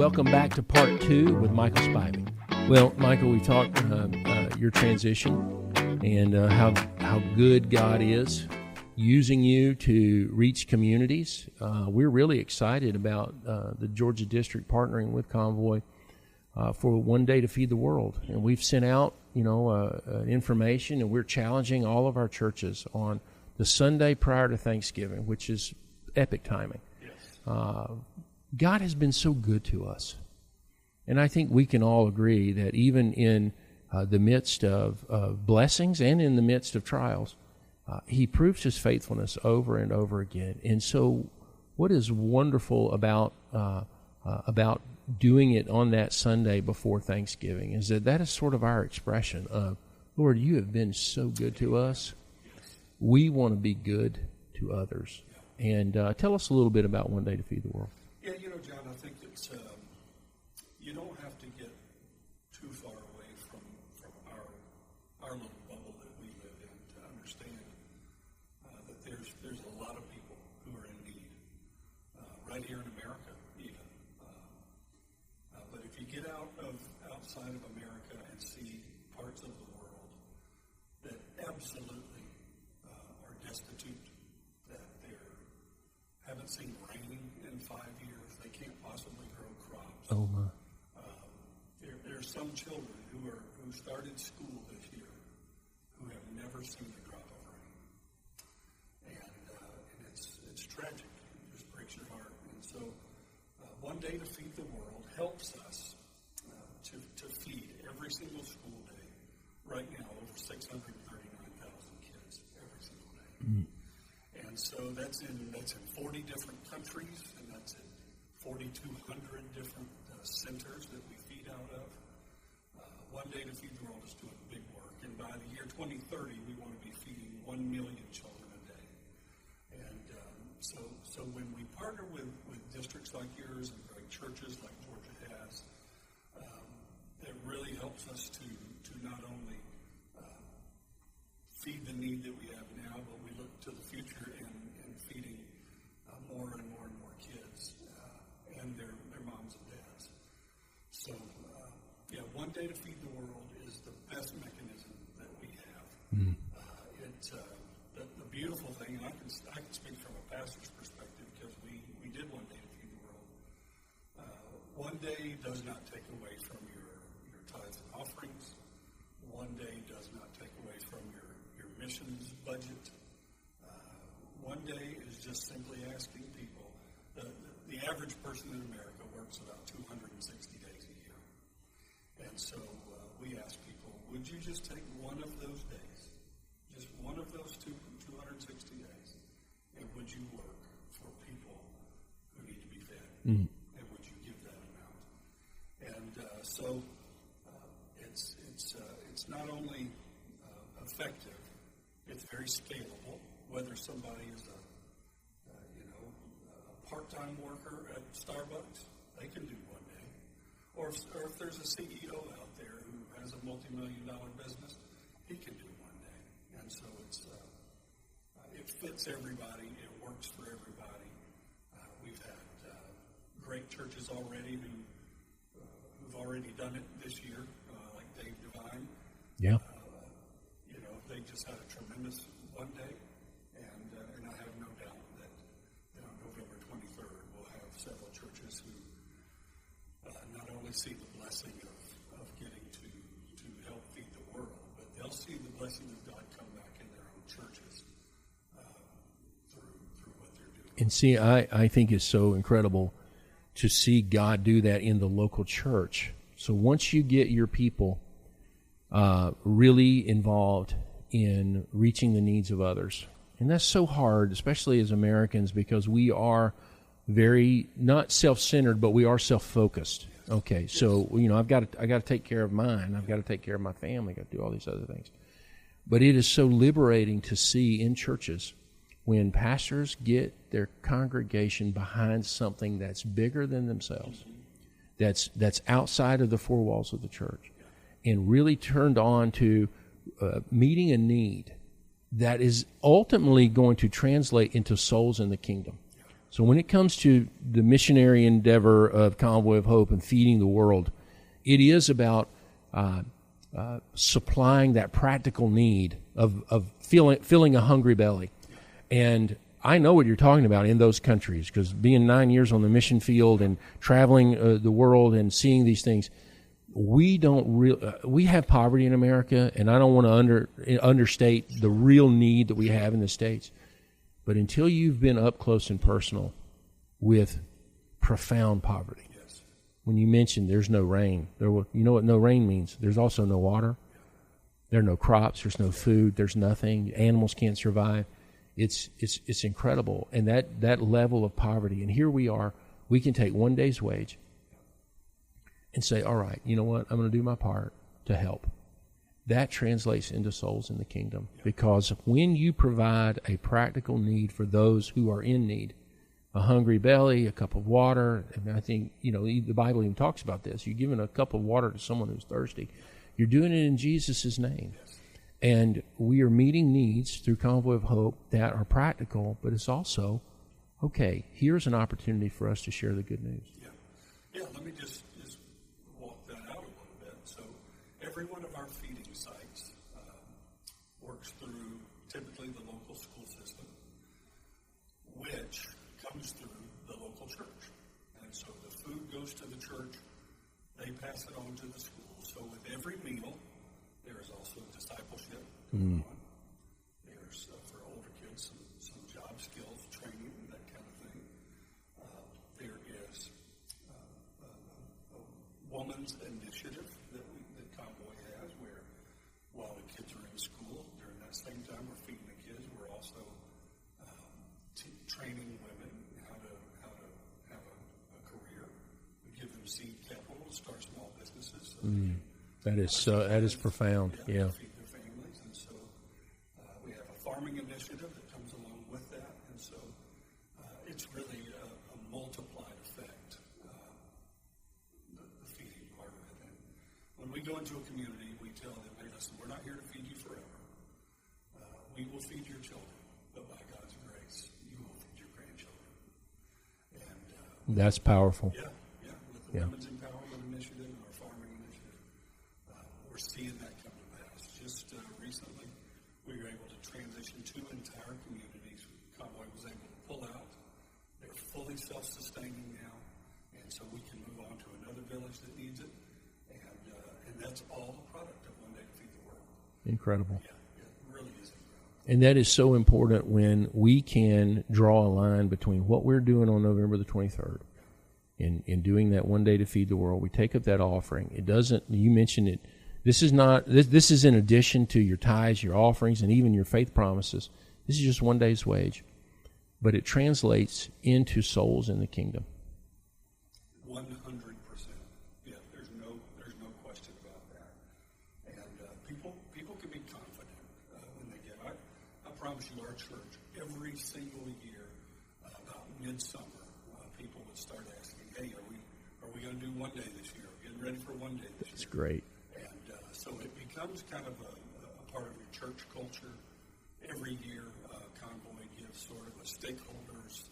welcome back to part 2 with Michael Spivey. Well, Michael, we talked your transition and how good God is using you to reach communities. We're really excited about the Georgia District partnering with Convoy for One Day to Feed the World. And we've sent out, information, and we're challenging all of our churches on the Sunday prior to Thanksgiving, which is epic timing. Yes. God has been so good to us. And I think we can all agree that even in the midst of blessings and in the midst of trials, He proves His faithfulness over and over again. And so what is wonderful about doing it on that Sunday before Thanksgiving is that is sort of our expression of, Lord, you have been so good to us. We want to be good to others. And tell us a little bit about One Day to Feed the World. Yeah, John, I think it's you don't have to get too far away from our little bubble that we live in to understand that there's a lot of people who are in need right here in America, even. But if you get outside of America and see parts of the world that absolutely are destitute, that they haven't seen rain in 5 years, they can't possibly grow crops. Oh my! There's some children who started school this year who have never seen a drop of rain, and it's tragic. It just breaks your heart. And so, One Day to Feed the World helps us to feed every single school day. Right now, over 639,000 kids every single day. Mm. And so that's in 40 different countries, and that's in 4,200 different centers that we feed out of. One Day to Feed the World is doing big work, and by the year 2030, we want to be feeding 1 million children a day. And so when we partner with districts like yours and great churches like Georgia has, it really helps us to not only feed the need that we have now, but we look to the future and feeding more and more and more kids and their moms and dads. So, One Day to Feed the World is the best mechanism that we have. Mm. The beautiful thing, and I can speak from a pastor's perspective because we did One Day to Feed the World. One day does not take away from your tithes and offerings. One day does not take away from your missions budget. One day is just simply asking people. The average person in America works about 260 days a year. And so we ask people, would you just take one of those days, just one of those 260 days, and would you work for people who need to be fed? Mm. And would you give that amount? And so it's not only effective, it's very scalable. Whether somebody is a part-time worker at Starbucks, they can do one day. Or if there's a CEO out there who has a multi-million-dollar business, he can do one day. And so it fits everybody. It works for everybody. We've had great churches already who've already done it this year, like Dave Devine. Yeah. They just had a tremendous one day, and I have no doubt that on November 23rd we'll have several churches who not only see the blessing of getting to help feed the world, but they'll see the blessing of God come back in their own churches through what they're doing. And see, I think it's so incredible to see God do that in the local church. So once you get your people really involved in reaching the needs of others. And that's so hard, especially as Americans, because we are very, not self-centered, but we are self-focused. Okay, so, I got to take care of mine. I've got to take care of my family. I've got to do all these other things. But it is so liberating to see in churches when pastors get their congregation behind something that's bigger than themselves, that's outside of the four walls of the church, and really turned on to meeting a need that is ultimately going to translate into souls in the kingdom. So when it comes to the missionary endeavor of Convoy of Hope and feeding the world, it is about supplying that practical need of filling a hungry belly. And I know what you're talking about in those countries, because being 9 years on the mission field and traveling the world and seeing these things, we have poverty in America, and I don't want to understate the real need that we have in the States. But until you've been up close and personal with profound poverty, yes. When you mentioned there's no rain, you know what no rain means? There's also no water. There are no crops. There's no food. There's nothing. Animals can't survive. It's incredible. And that level of poverty, and here we are, we can take one day's wage and say, all right, you know what? I'm going to do my part to help. That translates into souls in the kingdom, because when you provide a practical need for those who are in need, a hungry belly, a cup of water, and I think, the Bible even talks about this. You're giving a cup of water to someone who's thirsty. You're doing it in Jesus' name. And we are meeting needs through Convoy of Hope that are practical, but it's also, okay, here's an opportunity for us to share the good news. Yeah, let me just walk that out a little bit. So every one of our feeding sites works through typically the local school system, which comes through the local church. And so the food goes to the church, they pass it on to the school. So with every meal, there is also discipleship going on. There's, for older kids, some job skills, training, that kind of thing. There is a woman's initiative that Convoy has, where while the kids are in school, during that same time we're feeding the kids, we're also training women how to have a career. We give them seed capital to start small businesses. So that is profound. Yeah. Feed their families, and so we have a farming initiative that comes along with that, and so it's really a multiplied effect. The feeding part of it. And when we go into a community, we tell them, "Hey, listen, we're not here to feed you forever. We will feed your children, but by God's grace, you will feed your grandchildren." And that's powerful. With the Women's Empowerment Initiative and our farming initiative, we're seeing that come to pass. Just recently, we were able to transition 2 entire communities. Convoy was able to pull out. They're fully self-sustaining now, and so we can move on to another village that needs it. And that's all the product of One Day to Feed the World. Incredible. Yeah, it really is incredible. And that is so important when we can draw a line between what we're doing on November the 23rd in doing that One Day to Feed the World. We take up that offering. It doesn't, you mentioned it, this is in addition to your tithes, your offerings, and even your faith promises. This is just one day's wage. But it translates into souls in the kingdom. 100%. Yeah, there's no question about that. And people can be confident when they give. I promise you, our church, every single year, about midsummer, people would start asking, "Hey, are we going to do one day this year? Are we getting ready for one day this year?" That's great. And so it becomes kind of a part of your church culture. Every year, Convoy gives sort of a stakeholders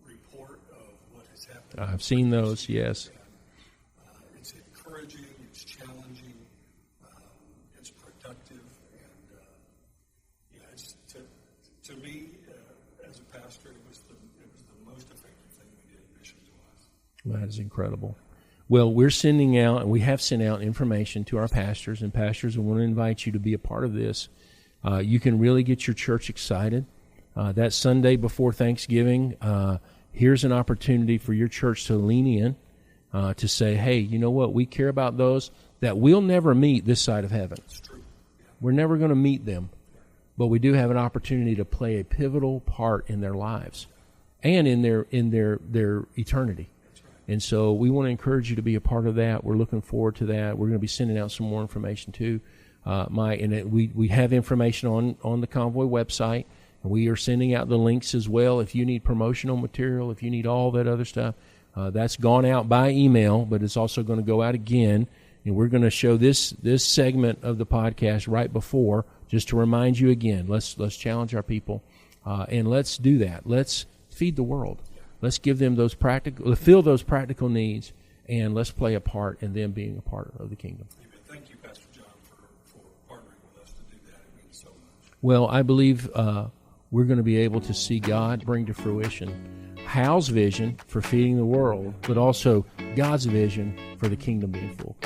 report of what has happened. I've seen those, yes. And, it's encouraging, it's challenging, it's productive, and it's to me, as a pastor, it was the most effective thing we did mission-wise. That is incredible. Well, we're sending out, and we have sent out information to our pastors, and pastors, we want to invite you to be a part of this. You can really get your church excited. That Sunday before Thanksgiving, here's an opportunity for your church to lean in, to say, hey, you know what, we care about those that we'll never meet this side of heaven. It's true. Yeah. We're never going to meet them, but we do have an opportunity to play a pivotal part in their lives and in their eternity. And so we want to encourage you to be a part of that. We're looking forward to that. We're going to be sending out some more information too, Mike. And we have information on the Convoy website, and we are sending out the links as well. If you need promotional material, if you need all that other stuff, that's gone out by email, but it's also going to go out again. And we're going to show this segment of the podcast right before, just to remind you again. Let's challenge our people, and let's do that. Let's feed the world. Let's give them fill those practical needs, and let's play a part in them being a part of the kingdom. Amen. Thank you, Pastor John, for partnering with us to do that. It means so much. Well, I believe we're going to be able to see God bring to fruition Hal's vision for feeding the world, but also God's vision for the kingdom being full.